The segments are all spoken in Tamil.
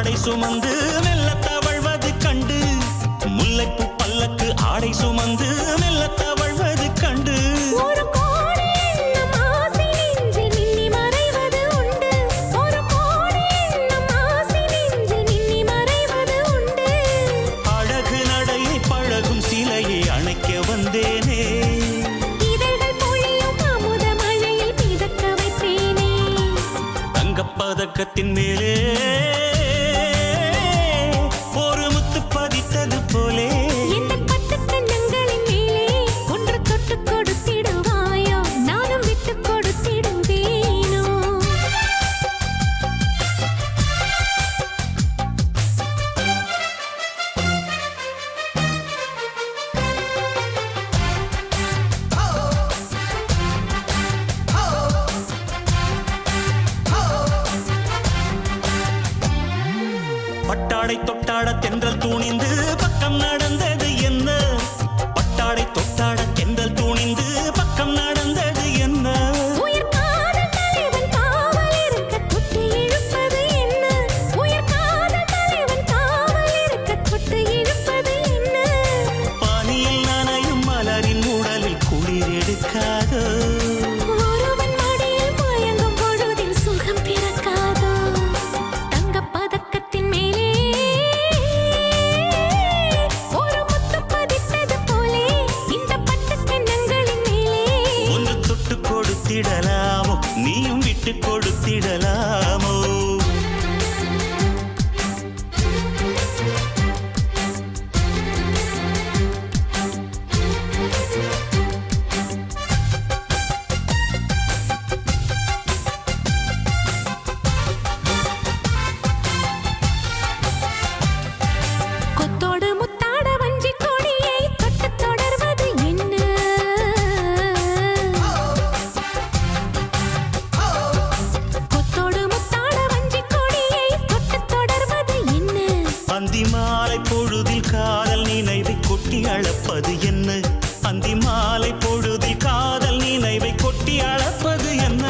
ஆடை சுமந்து மெல்ல தவழ்வது கண்டு முல்லைப்பூ பல்லக்கு ஆடை சுமந்து மெல்ல தவழ்வது கண்டு அழகு நடையை பழகும் சிலையை அணைக்க வந்தேனே தங்கப்பதக்கத்தின் மேலே ஒரு முத்து பதித்தது போலே பட்டாடை தொட்டாட தென்றல் தூணிந்து பக்கம் நடந்தது என்ன பட்டாடை தொட்டாட தென்றல் தூணிந்து பக்கம் நடந்தது என்ன பனியில் நனையும் மலரின் உடலில் குளிர் எடுக்காதோ கொடுத்திடலாமோ நீயும் விட்டு கொடுத்திடலாமோ அந்தி மாலை பொழுதில் காதல் நினைவை கொட்டி அளப்பது என்ன அந்தி மாலை பொழுதில் காதல் நினைவை கொட்டி அளப்பது என்ன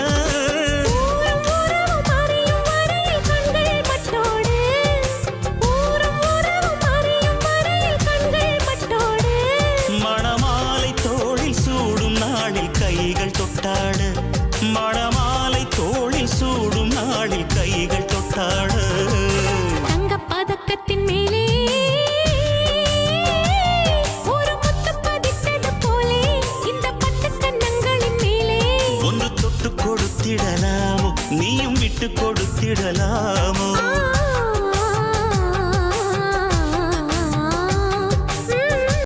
மணமாலை தோளில் சூடும் நாளில் கைகள் தொட்டாட மணமாலை தோளில் சூடும் நாளில் கைகள் தொட்டாட பதக்கத்தின் மேலே ஒரு முத்து பதித்தது போலே இந்த பட்டு கன்னங்களின் மேலே ஒன்று தொட்டு கொடுத்திடலாமோ நீயும் விட்டு கொடுத்திடலாமோ